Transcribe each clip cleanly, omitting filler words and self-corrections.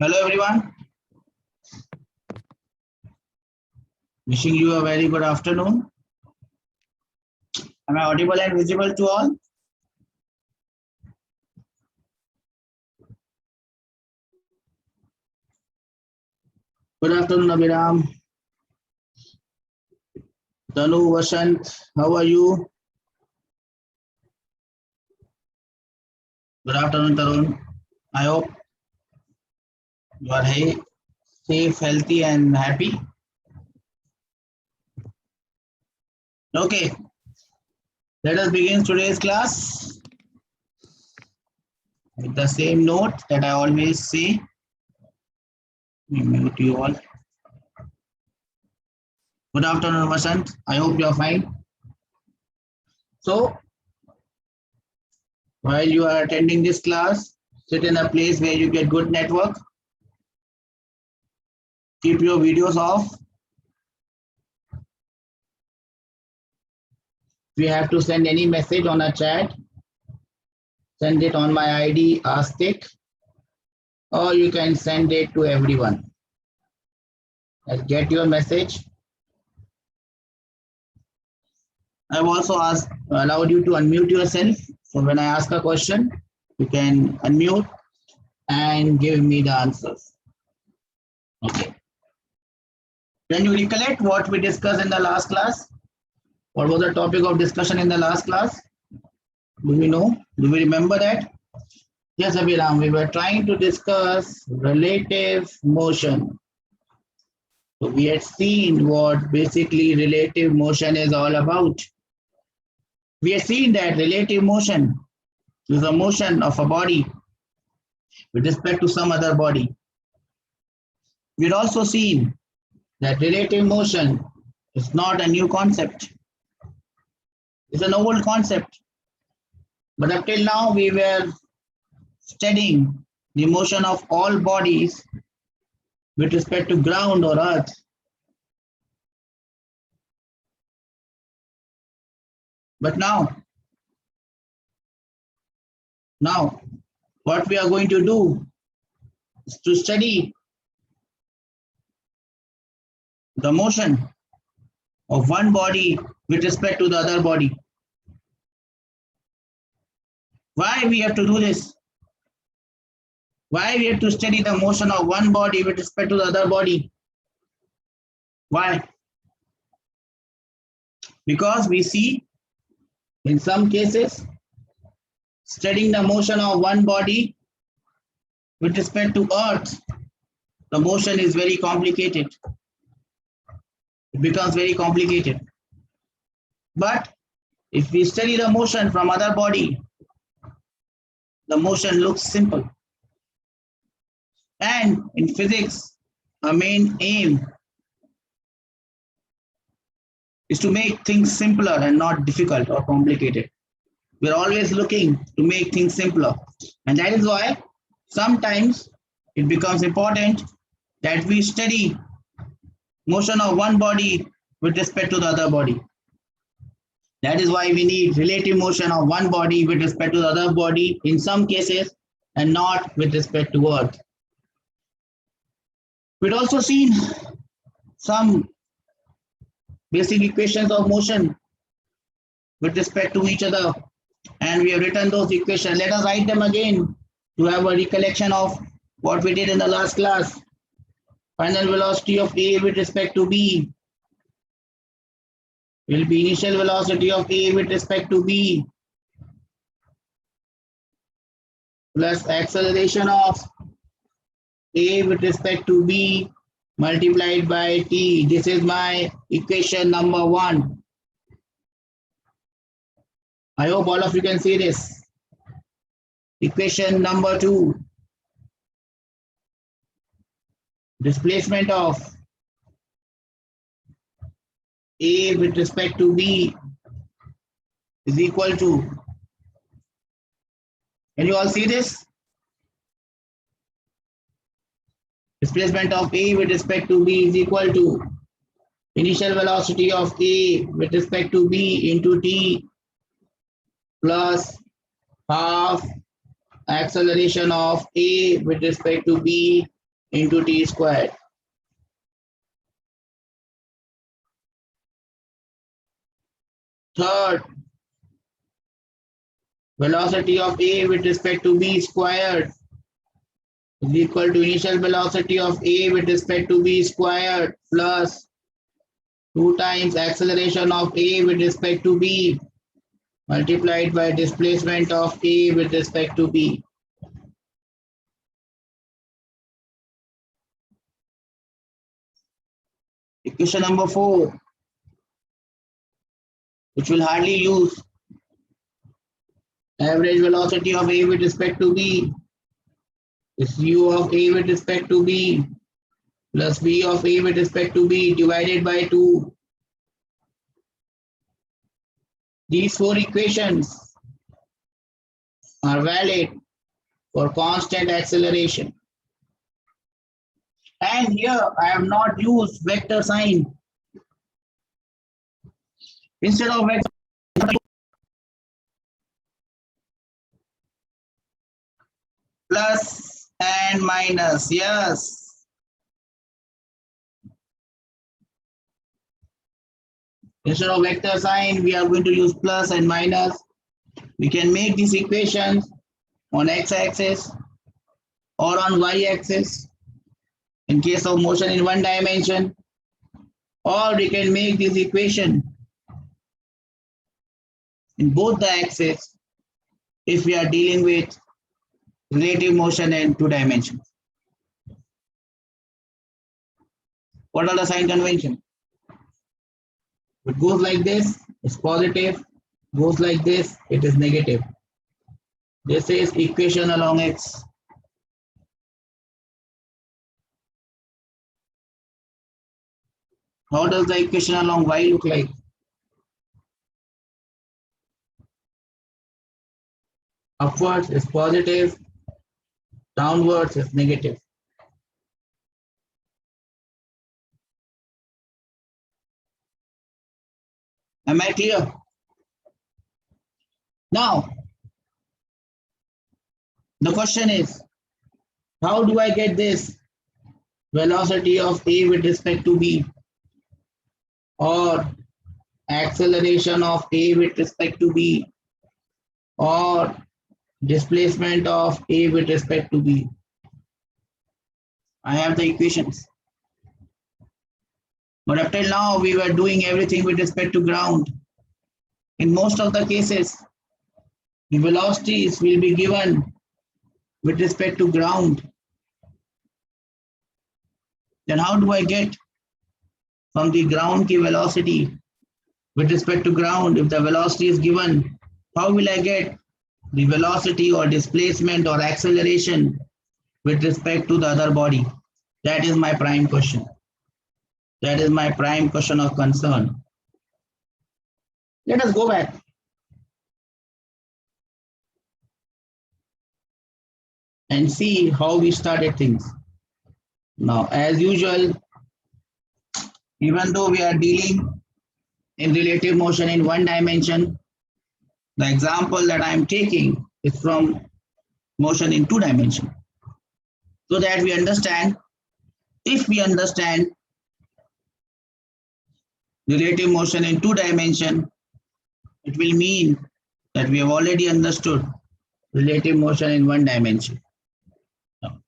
Hello everyone, wishing you a very good afternoon. Am I audible and visible to all? Good afternoon Abhiram, Tanu, Vasant, how are you? Good afternoon Tarun. I hope you are safe, healthy and happy. Okay, let us begin today's class with the same note that I always say. Let me mute you all. Good afternoon Vasant, I hope you are fine. So, while you are attending this class, sit in a place where you get good network. Keep your videos off. If you have to send any message on a chat, send it on my ID Astik, or you can send it to everyone. I'll get your message. I've also allowed you to unmute yourself. So when I ask a question, you can unmute and give me the answers. Okay. Can you recollect what we discussed in the last class? What was the topic of discussion in the last class? Do we know? Do we remember that? Yes, Abhiram, we were trying to discuss relative motion. So we had seen what basically relative motion is all about. We have seen that relative motion is a motion of a body with respect to some other body. We've also seen that relative motion is not a new concept. It's an old concept. But up till now, we were studying the motion of all bodies with respect to ground or earth. But now, what we are going to do is to study the motion of one body with respect to the other body. Why we have to do this? Why we have to study the motion of one body with respect to the other body? Why? Because we see in some cases studying the motion of one body with respect to earth, the motion is very complicated. It becomes very complicated. But if we study the motion from other body, the motion looks simple. And in physics, our main aim is to make things simpler and not difficult or complicated. We're always looking to make things simpler. And that is why sometimes it becomes important that we study motion of one body with respect to the other body. That is why we need relative motion of one body with respect to the other body in some cases and not with respect to earth. We've also seen some basic equations of motion with respect to each other, and we have written those equations. Let us write them again to have a recollection of what we did in the last class. Final velocity of A with respect to B will be initial velocity of A with respect to B plus acceleration of A with respect to B multiplied by T. This is my equation number 1. I hope all of you can see this. Equation number 2. Displacement of A with respect to B is equal to, can you all see this? Displacement of A with respect to B is equal to initial velocity of A with respect to B into T plus half acceleration of A with respect to B into t squared. Third, velocity of A with respect to B squared is equal to initial velocity of A with respect to B squared plus 2 times acceleration of A with respect to B multiplied by displacement of A with respect to B. Equation number 4, which will hardly use, average velocity of A with respect to B is u of A with respect to B plus v of A with respect to B divided by 2. These 4 equations are valid for constant acceleration. And here I have not used vector sign. Instead of vector plus and minus, yes. Instead of vector sign, we are going to use plus and minus. We can make these equations on x-axis or on y-axis in case of motion in one dimension, or we can make this equation in both the axes if we are dealing with relative motion in 2 dimensions. What are the sign convention? It goes like this, it's positive, goes like this, it is negative. This is equation along x. How does the equation along y look like? Upwards is positive, downwards is negative. Am I clear? Now, the question is, how do I get this velocity of A with respect to B or acceleration of A with respect to B or displacement of A with respect to B? I have the equations. But up till now, we were doing everything with respect to ground. In most of the cases, the velocities will be given with respect to ground. Then how do I get from the ground ki velocity with respect to ground? If the velocity is given, how will I get the velocity or displacement or acceleration with respect to the other body? That is my prime question. That is my prime question of concern. Let us go back. And see how we started things. Now, as usual, even though we are dealing in relative motion in one dimension, the example that I am taking is from motion in 2 dimensions. So that we understand, if we understand relative motion in 2 dimensions, it will mean that we have already understood relative motion in 1 dimension. Now,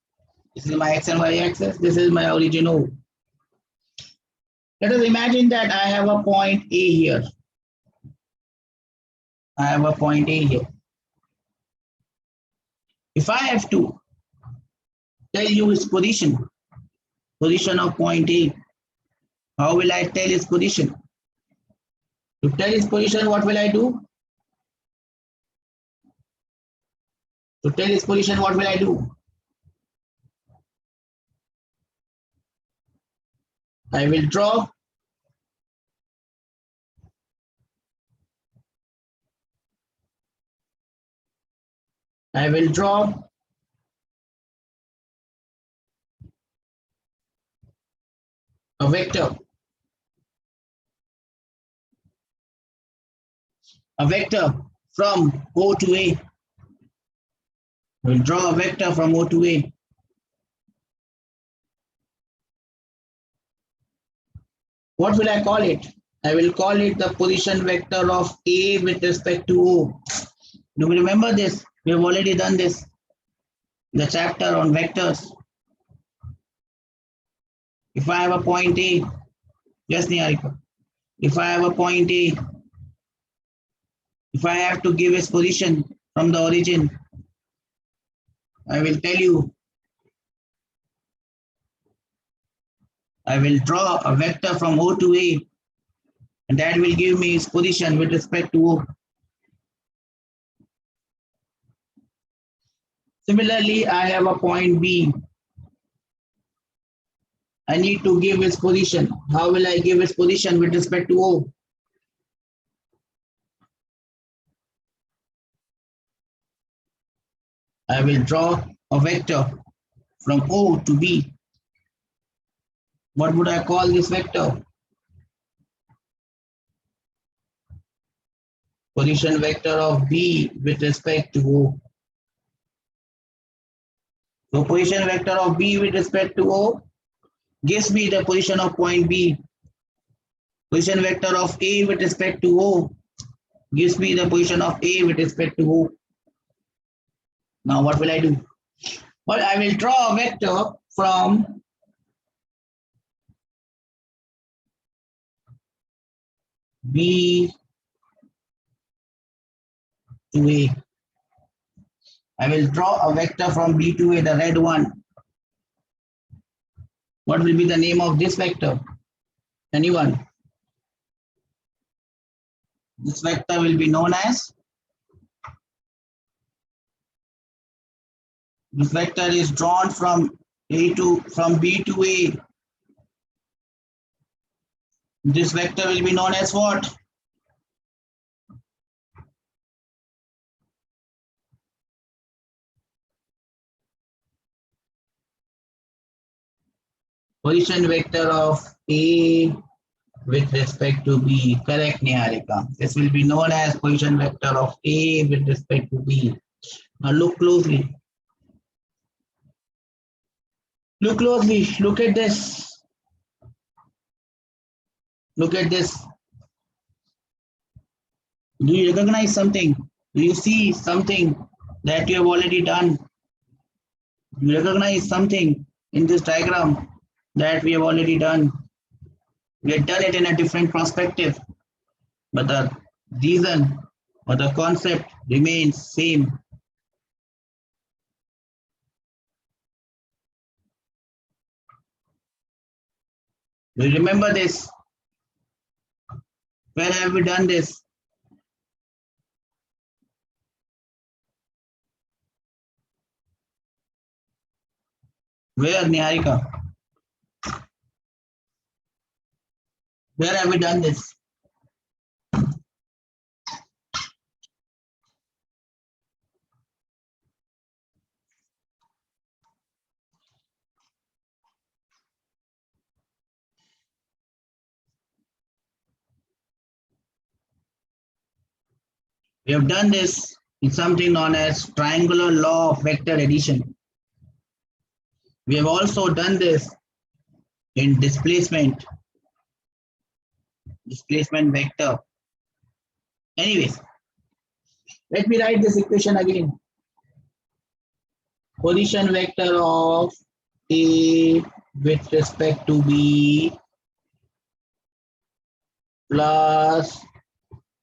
this is my x and y axis, this is my origin O. Let us imagine that I have a point A here. I have a point A here. If I have to tell you its position of point A, how will I tell its position? To tell its position, what will I do? To tell its position, what will I do? I will draw a vector. A vector from O to A. We'll draw a vector from O to A. What will I call it? I will call it the position vector of A with respect to O. Do you remember this? We have already done this, the chapter on vectors. If I have a point A, yes, Niharika. If I have a point A, if I have to give its position from the origin, I will tell you, I will draw a vector from O to A, and that will give me its position with respect to O. Similarly, I have a point B. I need to give its position. How will I give its position with respect to O? I will draw a vector from O to B. What would I call this vector? Position vector of B with respect to O. So position vector of B with respect to O gives me the position of point B. Position vector of A with respect to O gives me the position of A with respect to O. Now what will I do? Well, I will draw a vector from B to A. I will draw a vector from B to A, the red one. What will be the name of this vector? Anyone? This vector will be known as, this vector is drawn from B to A. This vector will be known as what? Position vector of A with respect to B. Correct, Niharika. This will be known as position vector of A with respect to B. Now look closely. Look closely. Look at this. Look at this. Do you recognize something? Do you see something that you have already done? Do you recognize something in this diagram that we have already done? We have done it in a different perspective, but the reason or the concept remains same. Do you remember this? Where have we done this? Where, Niharika? Where have we done this? We have done this in something known as triangular law of vector addition. We have also done this in displacement vector. Anyways, let me write this equation again. Position vector of A with respect to B plus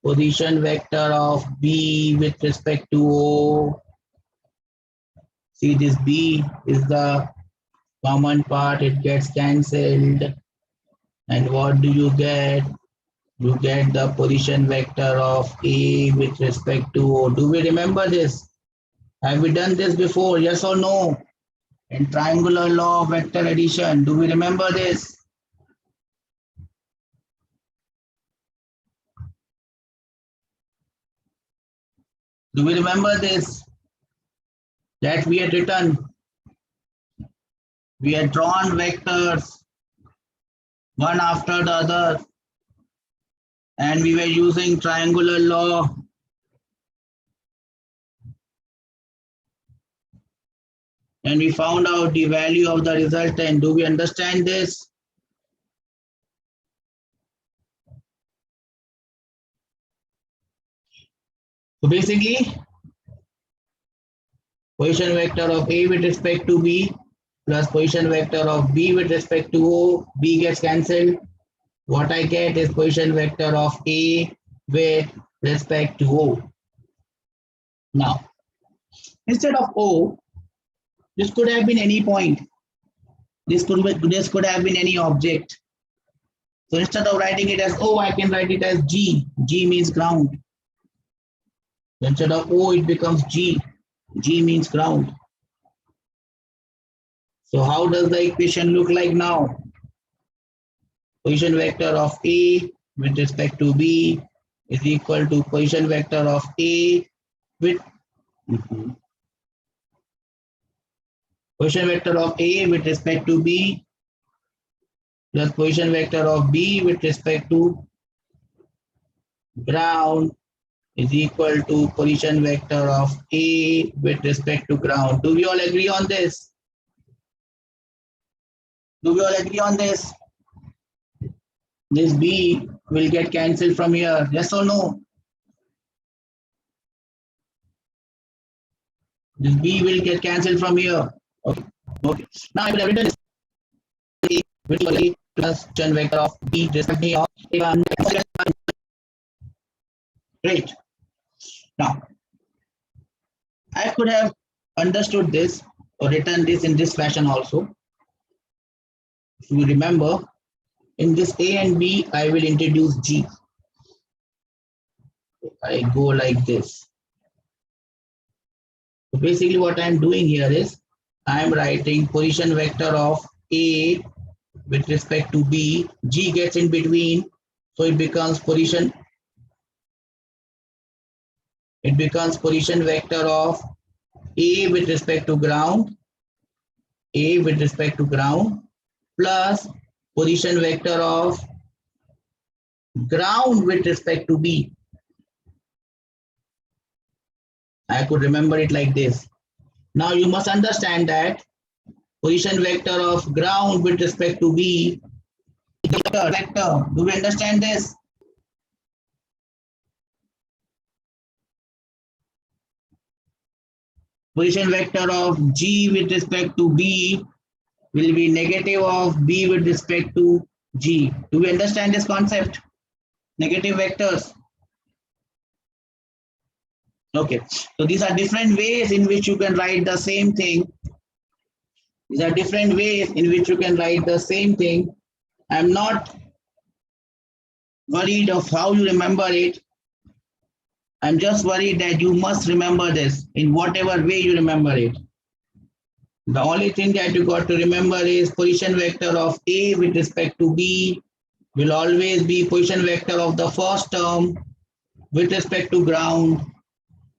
position vector of B with respect to O. See, this B is the common part, it gets cancelled. And what do you get? You get the position vector of A with respect to O. Do we remember this? Have we done this before? Yes or no? In triangular law of vector addition, do we remember this? Do we remember this? That we had written, we had drawn vectors one after the other, and we were using triangular law. And we found out the value of the resultant. Do we understand this? So basically, position vector of A with respect to B plus position vector of B with respect to O, B gets cancelled. What I get is position vector of A with respect to O. Now, instead of O, this could have been any point. This could have been any object. So instead of writing it as O, I can write it as G. G means ground. Instead of O, it becomes G. G means ground. So how does the equation look like now? Position vector of A with respect to B is equal to position vector of A with position vector of A with respect to B plus position vector of B with respect to ground is equal to position vector of A with respect to ground. Do we all agree on this? Do we all agree on this? This B will get cancelled from here. Yes or no? This B will get cancelled from here. Okay. Okay. Now I would have written this A with A plus position vector of B respect to A. Great. Now I could have understood this or written this in this fashion also. If you remember, in this A and B, I will introduce G. I go like this. So basically what I am doing here is I am writing position vector of A with respect to B. G gets in between, so it becomes position vector of A with respect to ground, A with respect to ground plus position vector of ground with respect to B. I could remember it like this. Now you must understand that position vector of ground with respect to B vector. Do we understand this? Position vector of G with respect to B will be negative of B with respect to G. Do we understand this concept? Negative vectors. Okay, so these are different ways in which you can write the same thing. These are different ways in which you can write the same thing. I'm not worried of how you remember it. I'm just worried that you must remember this in whatever way you remember it. The only thing that you got to remember is position vector of A with respect to B will always be position vector of the first term with respect to ground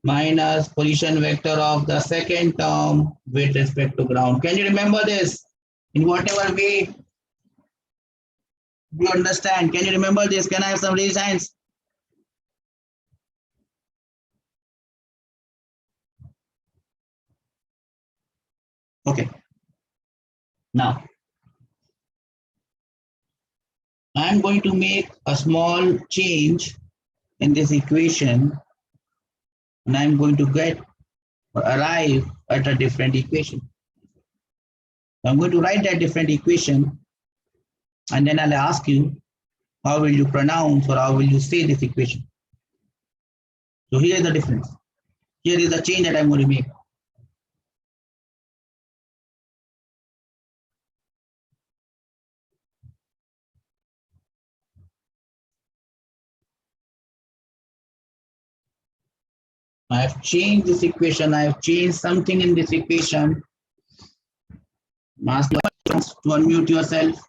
minus position vector of the second term with respect to ground. Can you remember this? In whatever way you understand, can you remember this? Can I have some raised hands? Okay. Now, I'm going to make a small change in this equation and I'm going to get or arrive at a different equation. I'm going to write that different equation and then I'll ask you how will you pronounce or how will you say this equation. So here is the difference. Here is the change that I'm going to make. I have changed this equation. I have changed something in this equation. Ask to unmute yourself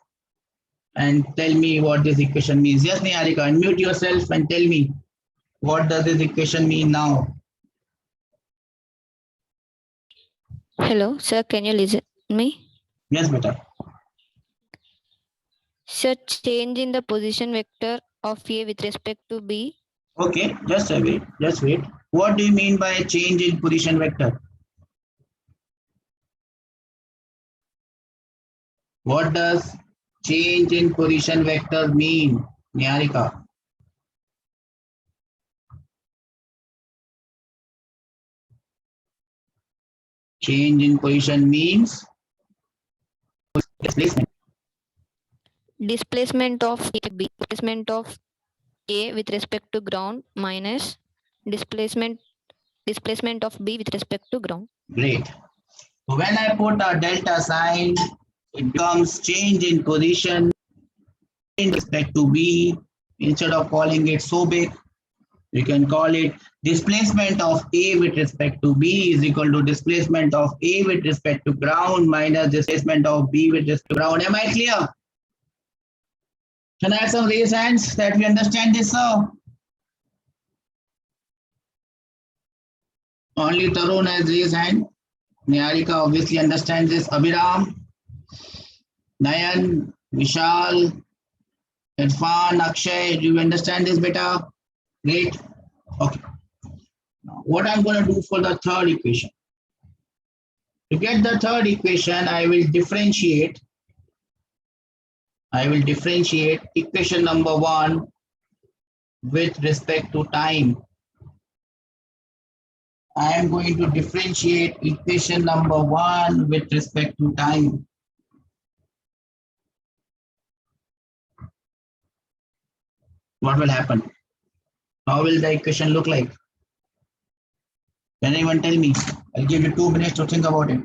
and tell me what this equation means. Yes, Niharika, unmute yourself and tell me what does this equation mean now. Hello, sir. Can you listen me? Yes, beta. Sir, change in the position vector of A with respect to B. Okay, just a wait. Just wait. What do you mean by a change in position vector? What does change in position vector mean, Niharika? Change in position means displacement. Displacement of A with respect to ground minus displacement of B with respect to ground. Great. So when I put a delta sign, it becomes change in position in respect to B. Instead of calling it so big, we can call it displacement of A with respect to B is equal to displacement of A with respect to ground minus displacement of B with respect to ground. Am I clear? Can I have some raised hands that we understand this, sir? Only Tarun has raised hand. Niharika obviously understands this. Abhiram, Nayan, Vishal, Irfan, Akshay, do you understand this beta? Great. Okay. Now, what I'm going to do for the third equation? To get the third equation, I will differentiate equation number 1 with respect to time. I am going to differentiate equation number 1 with respect to time. What will happen? How will the equation look like? Can anyone tell me? I'll give you 2 minutes to think about it.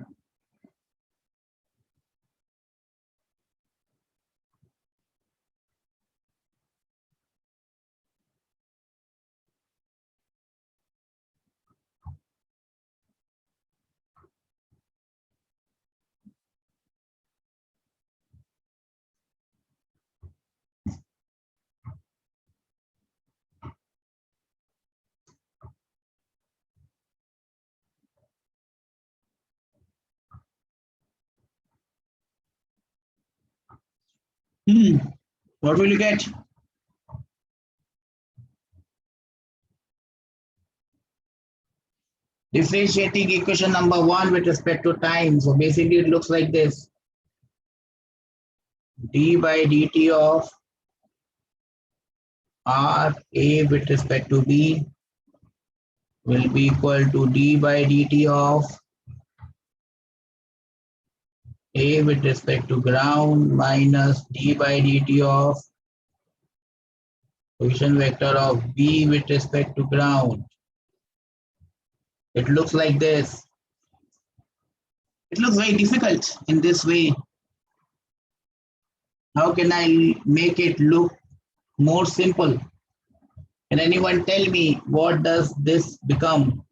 What will you get? Differentiating equation number 1 with respect to time. So basically it looks like this. D by dt of R A with respect to B will be equal to D by dt of A with respect to ground minus D by dt of position vector of B with respect to ground. It looks like this. It looks very difficult in this way. How can I make it look more simple? Can anyone tell me what does this become?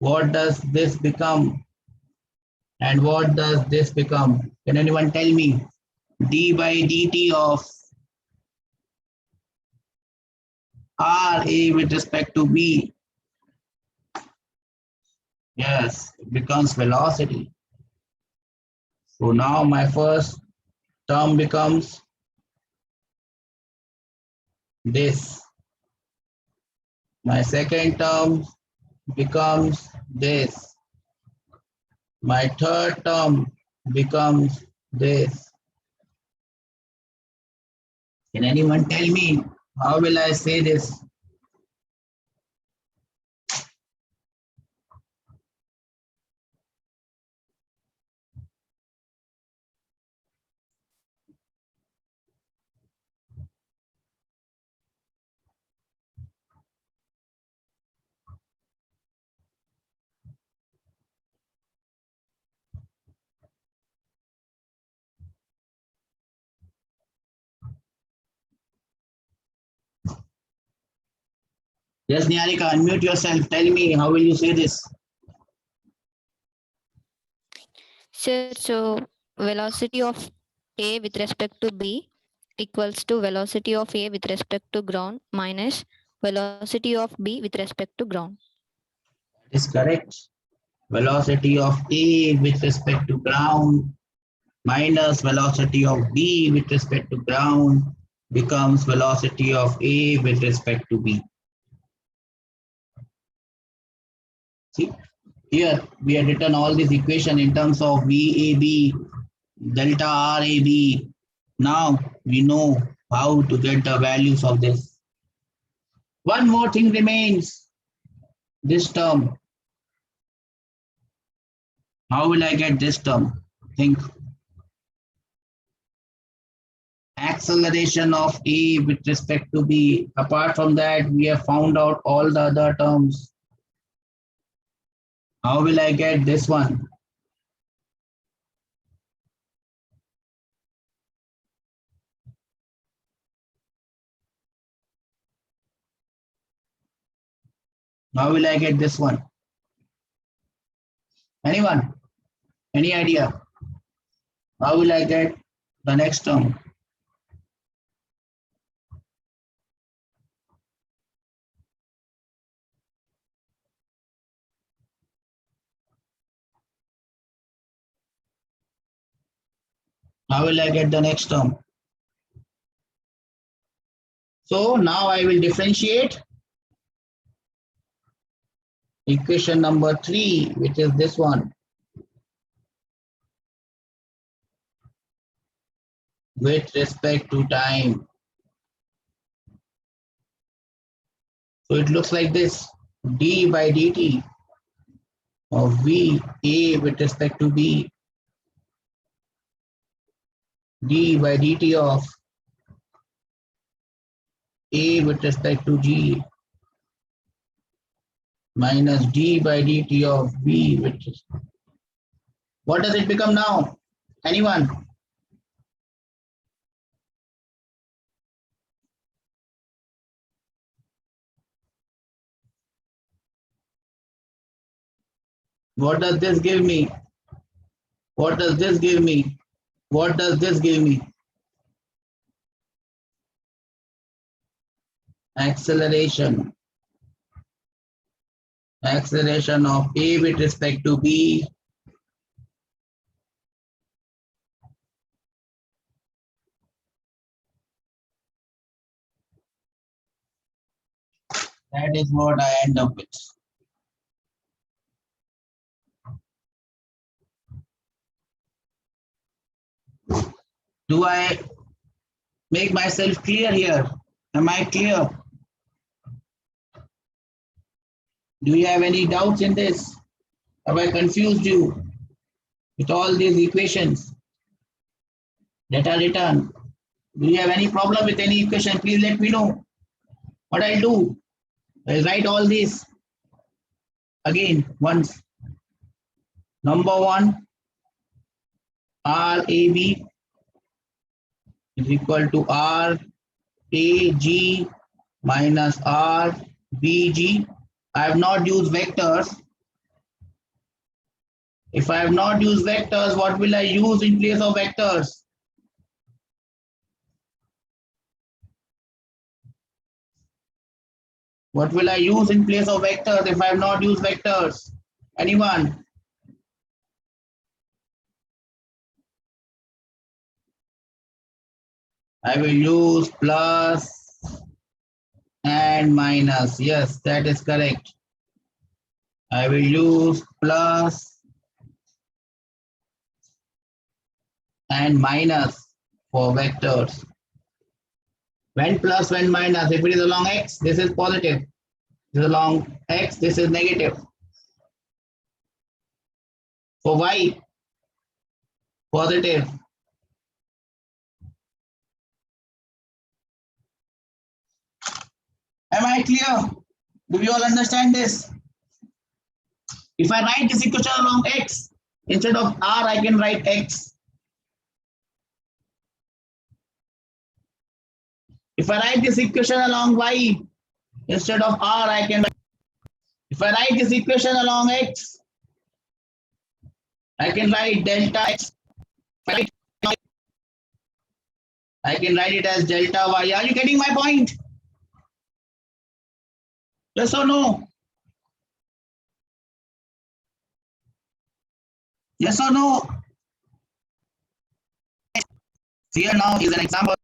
What does this become? And what does this become? Can anyone tell me? D by dt of R A with respect to B. Yes, it becomes velocity. So now my first term becomes this. My second term becomes this. My third term becomes this. Can anyone tell me how will I say this? Yes, Niharika, unmute yourself. Tell me how will you say this? Sir, so velocity of A with respect to B equals to velocity of A with respect to ground minus velocity of B with respect to ground. That is correct. Velocity of A with respect to ground minus velocity of B with respect to ground becomes velocity of A with respect to B. See, here we have written all this equation in terms of VAB, delta RAB. Now we know how to get the values of this. One more thing remains, this term. How will I get this term? Think. Acceleration of A with respect to B. Apart from that, we have found out all the other terms. How will I get this one? How will I get this one? Anyone? Any idea? How will I get the next term? How will I get the next term? So now I will differentiate equation number 3, which is this one, with respect to time. So it looks like this: d by dt of v a with respect to b, d by dt of a with respect to g, minus d by dt of v, which is, what does it become now? Anyone? What does this give me? What does this give me? What does this give me? Acceleration. Acceleration of A with respect to B. That is what I end up with. Do I make myself clear here? Am I clear? Do you have any doubts in this? Have I confused you with all these equations that are written? Do you have any problem with any equation? Please let me know. What I'll do, I'll write all these again once. Number 1, RAB is equal to RAG minus RBG. I have not used vectors. If I have not used vectors, what will I use in place of vectors? What will I use in place of vectors if I have not used vectors? Anyone? I will use plus and minus. Yes, that is correct. I will use plus and minus for vectors. When plus, when minus, if it is along x, this is positive. This is along x, this is negative. For y, positive. Am I clear? Do we all understand this? If I write this equation along x, instead of r, I can write x. If I write this equation along y, instead of r, I can write. If I write this equation along x, I can write delta x. I can write it as delta y. Are you getting my point? Yes or no? Yes or no? Here now is an example.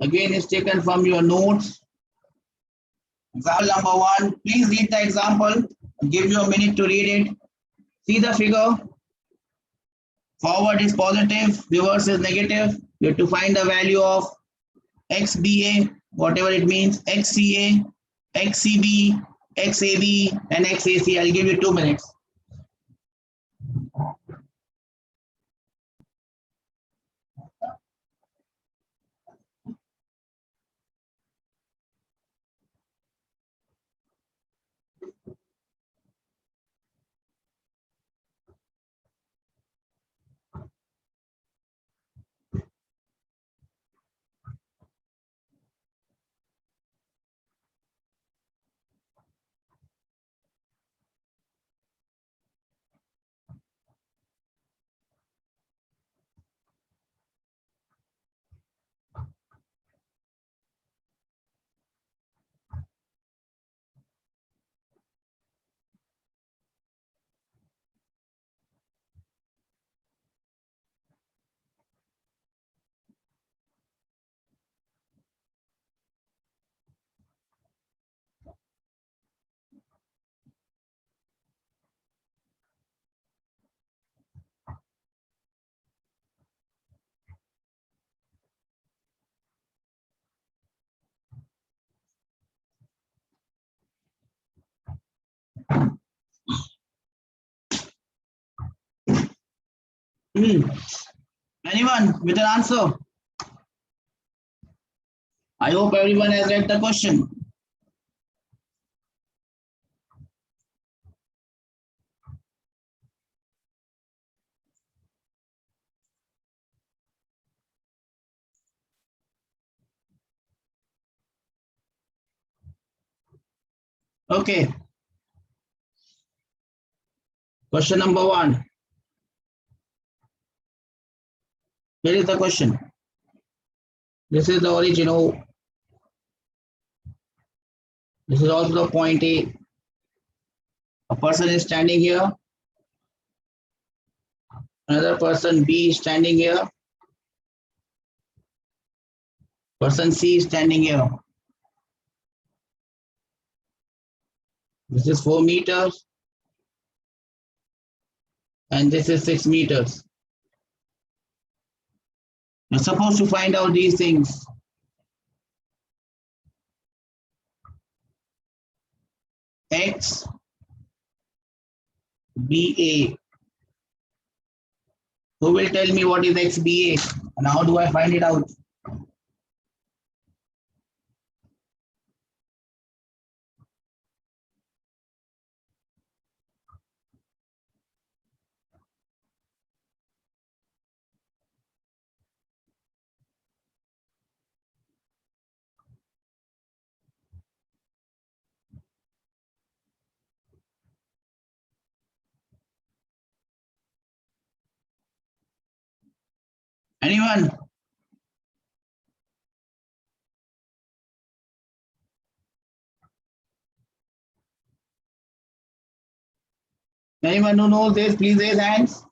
Again, it's taken from your notes. Example number 1. Please read the example. I'll give you a minute to read it. See the figure. Forward is positive, reverse is negative. You have to find the value of XBA, whatever it means, XCA, XCB, XAB, and XAC. I'll give you 2 minutes. Anyone with an answer? I hope everyone has read the question. Okay. Question number 1. Here is the question. This is the origin O. This is also the point A. A person is standing here. Another person B is standing here. Person C is standing here. This is 4 meters. And this is 6 meters. You're supposed to find out these things. X, BA. Who will tell me what is XBA and how do I find it out? Anyone? Anyone who knows this, please raise hands.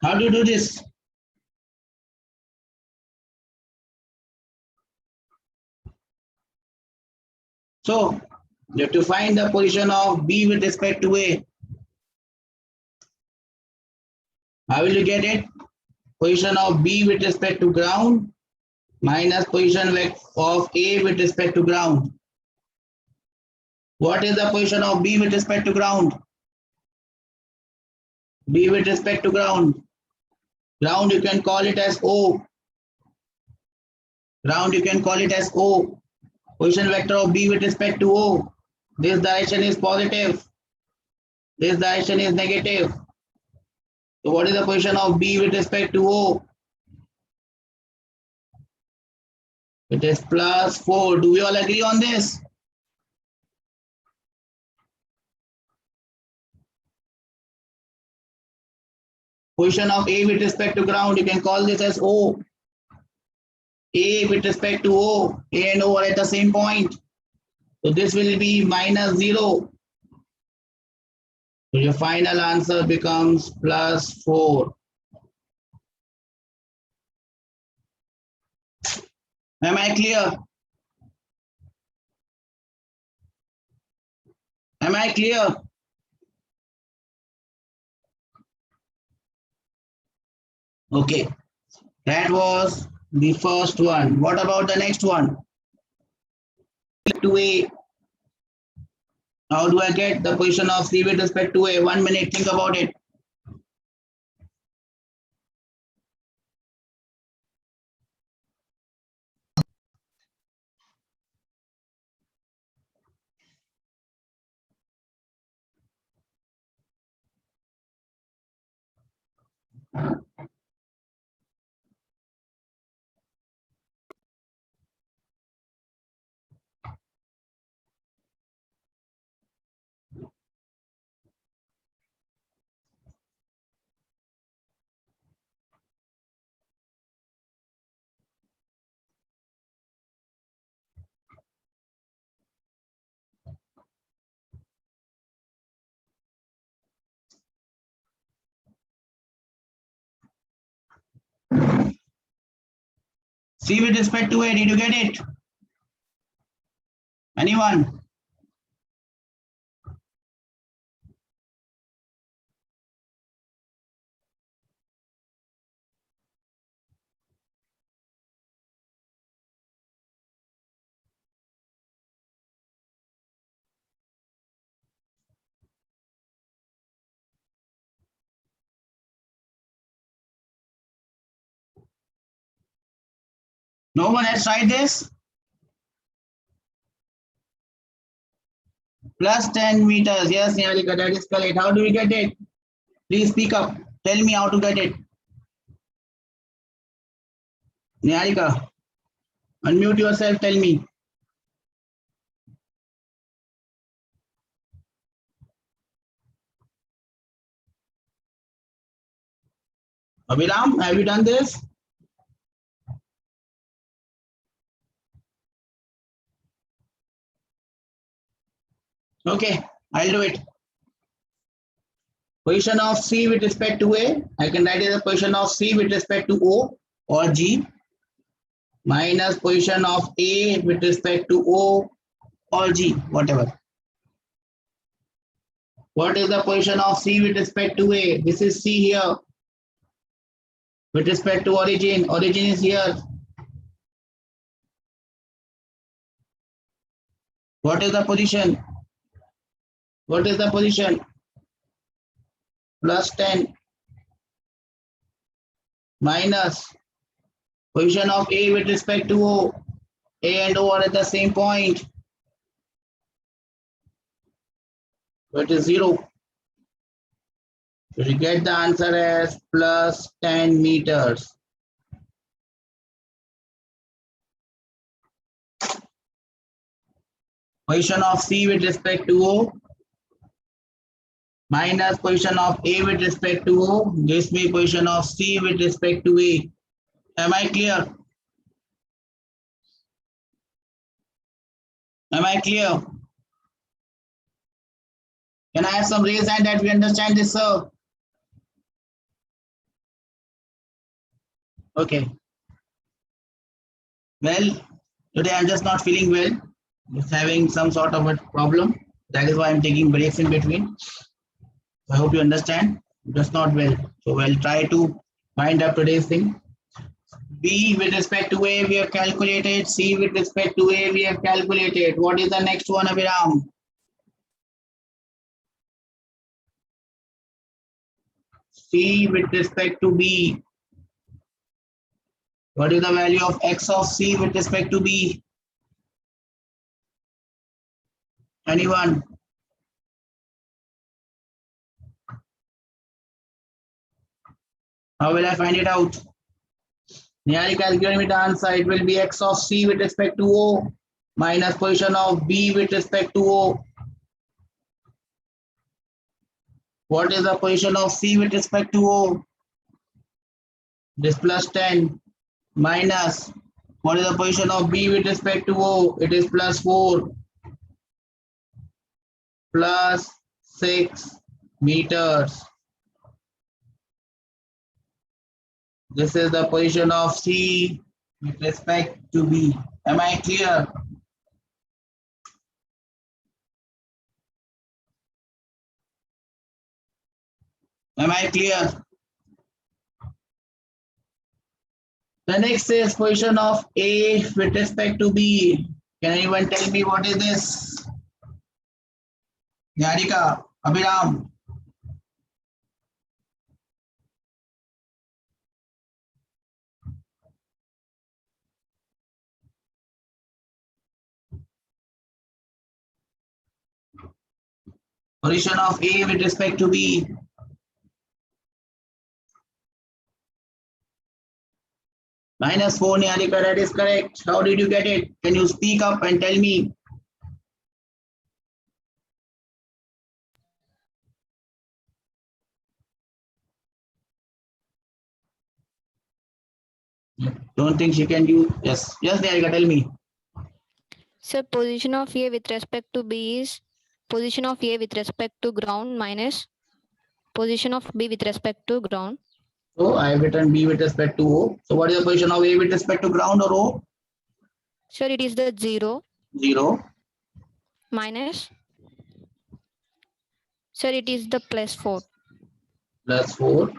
How do you do this? So you have to find the position of B with respect to A. How will you get it? Position of B with respect to ground minus position of A with respect to ground. What is the position of B with respect to ground? B with respect to ground. Ground you can call it as O. Ground you can call it as O. Position vector of B with respect to O. This direction is positive. This direction is negative. So what is the position of B with respect to O? It is +4. Do we all agree on this? Position of A with respect to ground, you can call this as O. A with respect to O. A and O are at the same point. So this will be -0. So your final answer becomes +4. Am I clear? Am I clear? Okay, that was the first one. What about the next one? to A. How do I get the position of C with respect to A? 1 minute, think about it. C with respect to A, did you get it? Anyone? No one has tried this? Plus 10 meters. Yes, Niharika, that is correct. How do we get it? Please speak up. Tell me how to get it. Niharika, unmute yourself. Tell me. Abhiram, have you done this? Okay, I'll do it. Position of C with respect to A, I can write it as a position of C with respect to O or G minus position of A with respect to O or G, whatever. What is the position of C with respect to A? This is C here. With respect to origin, origin is here. What is the position? What is the position? Plus 10 minus position of A with respect to O. A and O are at the same point. So it is 0. So you get the answer as plus 10 meters. Position of C with respect to O minus position of A with respect to O gives me position of C with respect to A. Am I clear? Am I clear? Can I have some raise hand that we understand this, sir? Okay. Well, today I'm just not feeling well. Just having some sort of a problem. That is why I'm taking breaks in between. I hope you understand. Just not well. So we'll try to wind up today's thing. B with respect to A we have calculated. C with respect to A we have calculated. What is the next one, Abhiram? C with respect to B. What is the value of x of C with respect to B? Anyone? How will I find it out? Niharika has given me the answer. It will be x of C with respect to O minus position of B with respect to O. What is the position of C with respect to O? This plus 10 minus what is the position of B with respect to O? It is plus 4 plus 6 meters. This is the position of C with respect to B. Am I clear? Am I clear? The next is position of A with respect to B. Can anyone tell me what is this? Niharika, Abhiram. Position of A with respect to B. -4, Niharika, that is correct. How did you get it? Can you speak up and tell me? Don't think she can do. Yes, yes, Niharika, tell me. Sir, position of A with respect to B is position of A with respect to ground minus position of B with respect to ground. So I have written B with respect to O. So what is the position of A with respect to ground or O? Sir, it is the 0 0. minus. Sir, it is the +4. +4.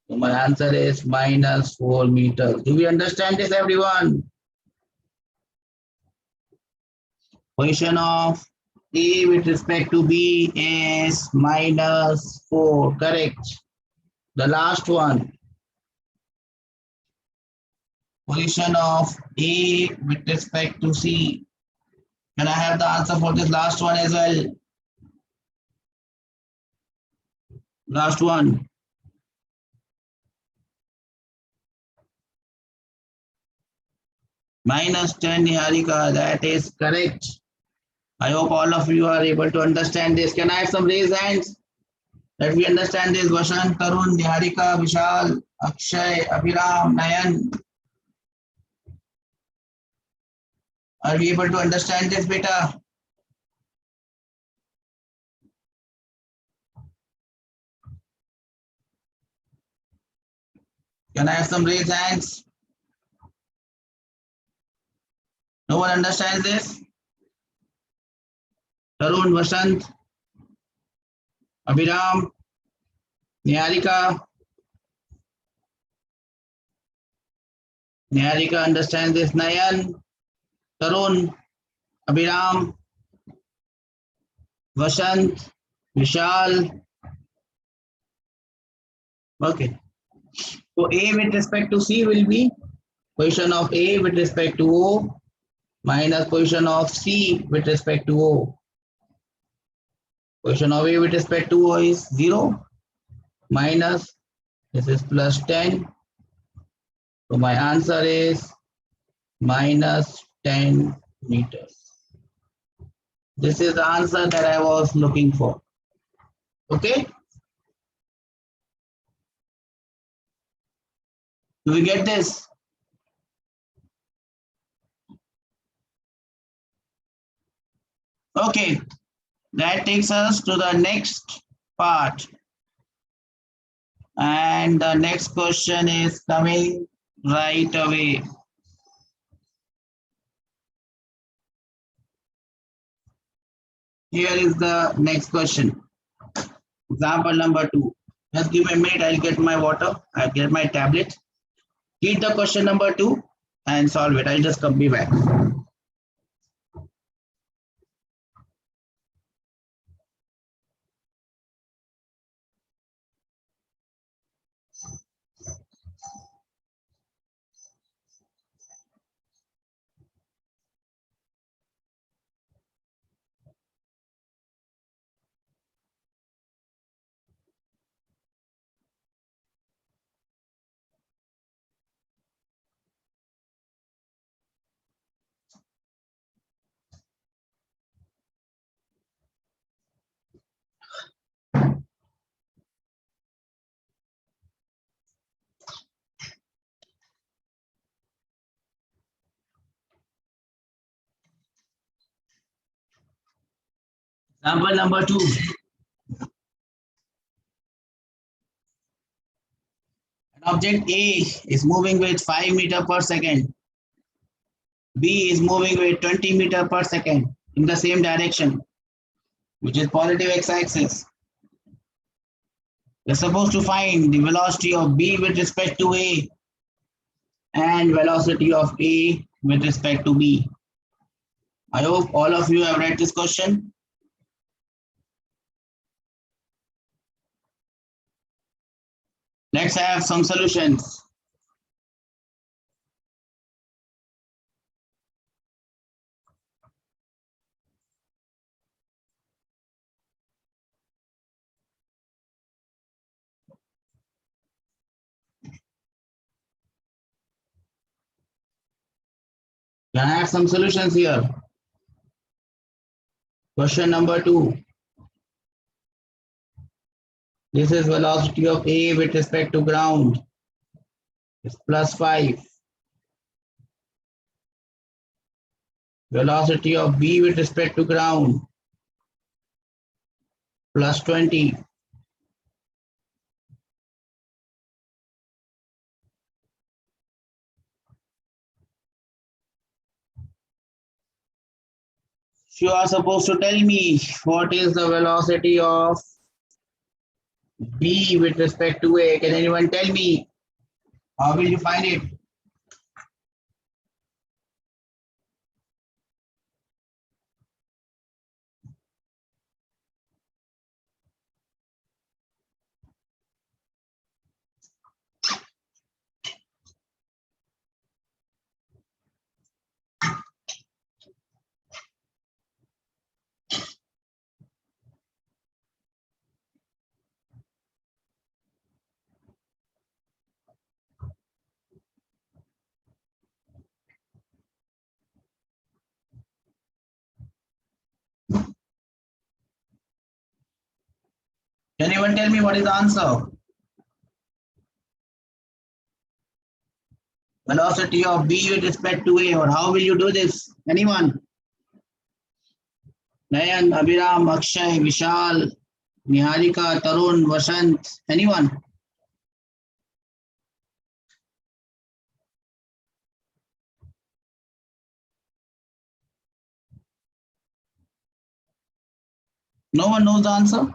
So my answer is -4 meters. Do we understand this, everyone? Position of A with respect to B is -4. Correct. The last one. Position of A with respect to C. Can I have the answer for this last one as well? Last one. -10, Niharika. That is correct. I hope all of you are able to understand this. Can I have some raised hands? That we understand this. Vasant, Tarun, Niharika, Vishal, Akshay, Abhiram, Nayan. Are we able to understand this, beta? Can I have some raised hands? No one understands this? Tarun, Vasant, Abhiram, Niharika. Niharika understands this. Nayan, Tarun, Abhiram, Vasant, Vishal. Okay. So A with respect to C will be position of A with respect to O minus position of C with respect to O. Position of A with respect to O is 0 minus this is +10. So my answer is -10 meters. This is the answer that I was looking for. Okay. Do we get this? Okay. That takes us to the next part. And the next question is coming right away. Here is the next question. Example number 2. Just give me a minute, I'll get my water, I'll get my tablet. Read the question number 2 and solve it. I'll just come be back. Example number 2. An object A is moving with 5 meters per second. B is moving with 20 meters per second in the same direction, which is positive x-axis. We're supposed to find the velocity of B with respect to A and velocity of A with respect to B. I hope all of you have read this question. Let's have some solutions. Can I have some solutions here? Question number 2. This is velocity of A with respect to ground. It's +5. Velocity of B with respect to ground. +20. You are supposed to tell me what is the velocity of B with respect to A. Can anyone tell me? How will you find it? Can anyone tell me what is the answer? Velocity of B with respect to A, or how will you do this? Anyone? Nayan, Abhiram, Akshay, Vishal, Niharika, Tarun, Vasant, anyone? No one knows the answer?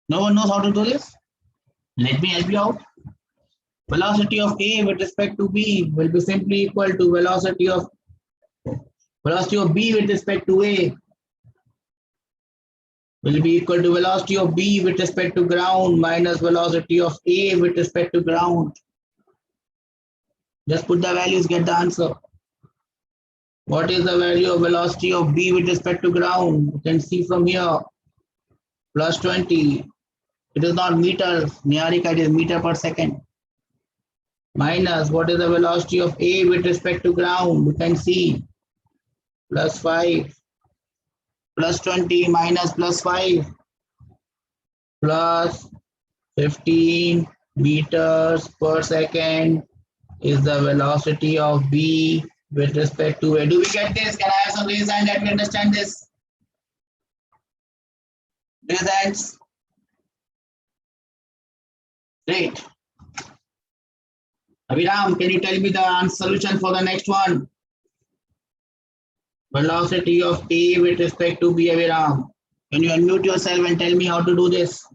No one knows how to do this? Let me help you out. Velocity of A with respect to B will be simply equal to velocity of B with respect to A will be equal to velocity of B with respect to ground minus velocity of A with respect to ground. Just put the values, get the answer. What is the value of velocity of B with respect to ground? You can see from here, +20. It is not meters, Niharika, it is meter per second. Minus, what is the velocity of A with respect to ground? You can see, +5. +20 minus +5, +15 meters per second is the velocity of B with respect to A. Do we get this? Can I have some raise hand that we understand this? Raise hands. Great. Abhiram, can you tell me the solution for the next one? Velocity of A with respect to B, Abhiram. Can you unmute yourself and tell me how to do this?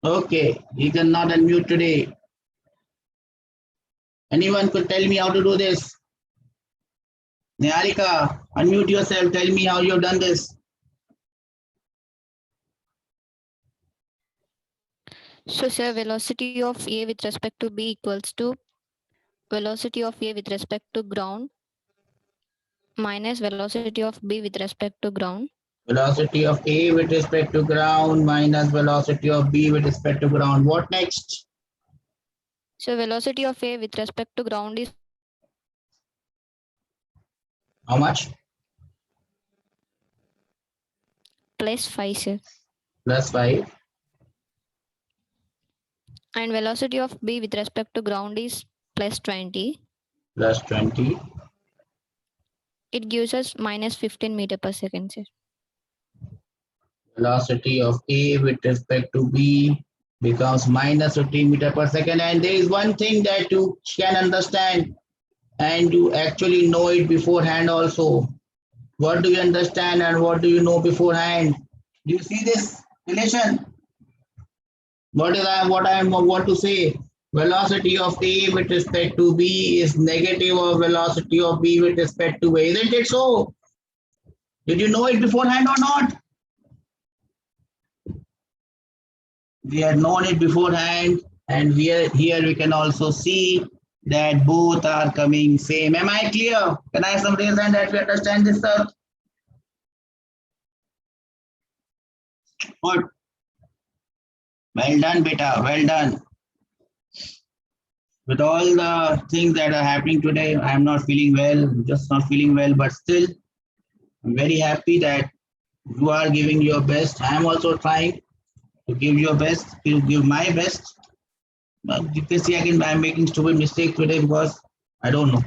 Okay, he cannot unmute today. Anyone could tell me how to do this? Niharika, unmute yourself. Tell me how you have done this. So, sir, velocity of A with respect to B equals to velocity of A with respect to ground minus velocity of B with respect to ground. Velocity of A with respect to ground minus velocity of B with respect to ground. What next? So, velocity of A with respect to ground is How much? +5, sir. +5. And velocity of B with respect to ground is +20. +20. It gives us -15 meter per second, sir. Velocity of A with respect to B becomes -15 meter per second. And there is one thing that you can understand and you actually know it beforehand also. What do you understand and what do you know beforehand? Do you see this relation? What I want to say? Velocity of A with respect to B is negative of velocity of B with respect to A. Isn't it so? Did you know it beforehand or not? We had known it beforehand, and here we can also see that both are coming same. Am I clear? Can I have some reason that we understand this, sir? Good. Well done, beta. Well done. With all the things that are happening today, I am not feeling well, just not feeling well, but still, I'm very happy that you are giving your best. I am also trying to give your best, to give my best. But you can see again, I'm making stupid mistakes today because I don't know.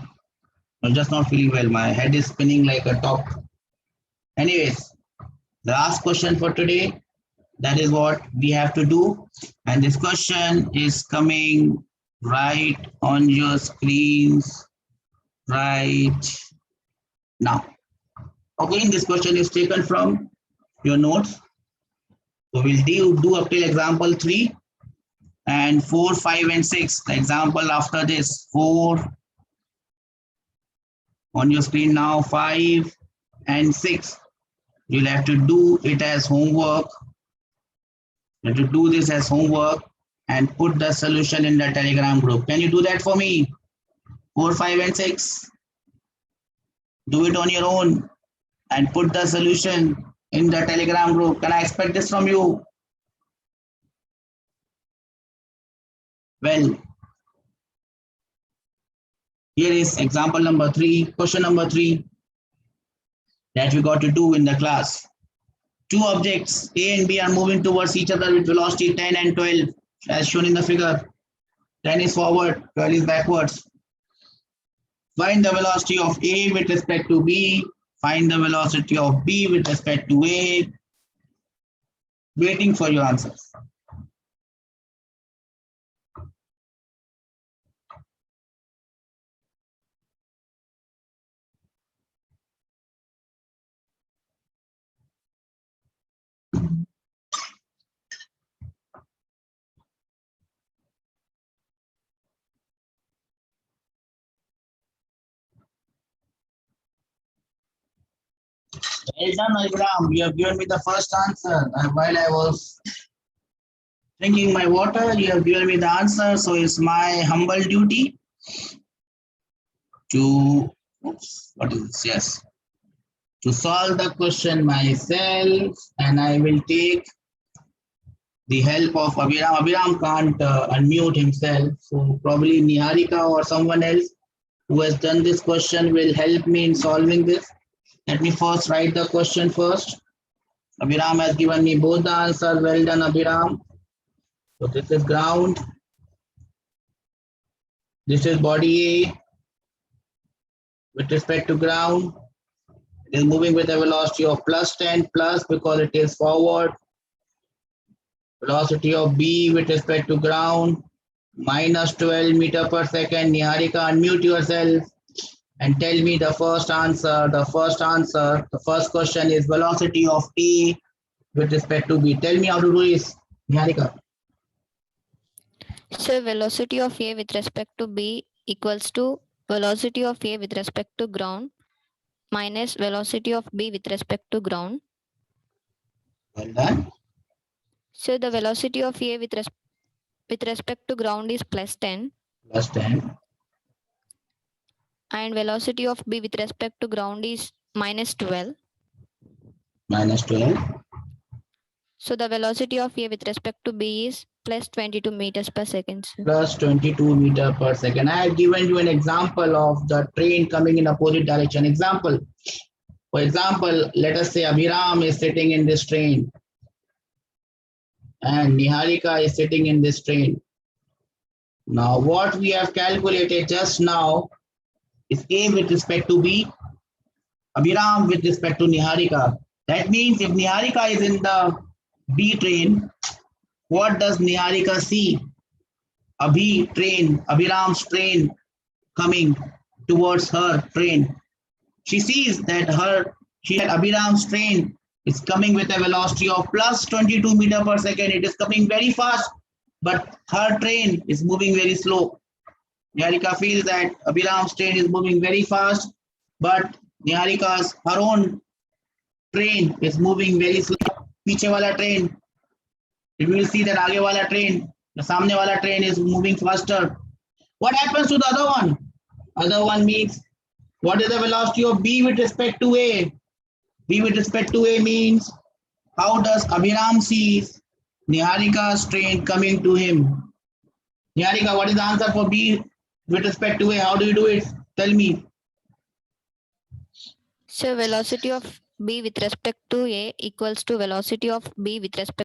I'm just not feeling well. My head is spinning like a top. Anyways, the last question for today, that is what we have to do. And this question is coming right on your screens right now. Okay, this question is taken from your notes. So we'll do up till example 3 and 4, 5, and 6. The example after this, 4 on your screen now, 5 and 6. You'll have to do it as homework. You have to do this as homework and put the solution in the Telegram group. Can you do that for me? 4, 5, and 6. Do it on your own and put the solution in the Telegram group. Can I expect this from you? Well, here is example number 3, question number 3 that we got to do in the class. Two objects A and B are moving towards each other with velocity 10 and 12 as shown in the figure. 10 is forward, 12 is backwards. Find the velocity of A with respect to B. Find the velocity of B with respect to A. Waiting for your answers. Well done, Abraham. You have given me the first answer. While I was drinking my water, you have given me the answer. So it's my humble duty to, what is this? Yes, to solve the question myself, and I will take the help of Abhiram. Abhiram can't unmute himself, so probably Niharika or someone else who has done this question will help me in solving this. Let me first write the question first. Abhiram has given me both the answers. Well done, Abhiram. So this is ground. This is body A with respect to ground. It is moving with a velocity of plus 10 plus because it is forward. Velocity of B with respect to ground minus 12 meter per second. Niharika, unmute yourself and tell me the first answer. The first question is velocity of A with respect to B. Tell me how to do this, Niharika. So velocity of A with respect to B equals to velocity of A with respect to ground minus velocity of B with respect to ground. Well done. So the velocity of A with respect to ground is plus 10. Plus 10. And velocity of B with respect to ground is minus 12. Minus 12. So the velocity of A with respect to B is plus 22 meters per second. Plus 22 meter per second. I have given you an example of the train coming in opposite direction. Example. For example, let us say Abhiram is sitting in this train and Niharika is sitting in this train. Now what we have calculated just now is A with respect to B, Abhiram with respect to Niharika. That means if Niharika is in the B train, what does Niharika see? Abhiram's train coming towards her train. She sees that Abhiram's train is coming with a velocity of plus 22 meter per second. It is coming very fast. but her train is moving very slow. Niharika feels that Abhiram's train is moving very fast, but Niharika's her own train is moving very slow. पीछे वाला train, you will see that आगे वाला train, the सामने वाला train is moving faster. What happens to the other one? Other one means what is the velocity of B with respect to A? B with respect to A means how does Abhiram sees Niharika's train coming to him? Niharika, what is the answer for B with respect to A? How do you do it? Tell me. So velocity of B with respect to A equals to velocity of B with respect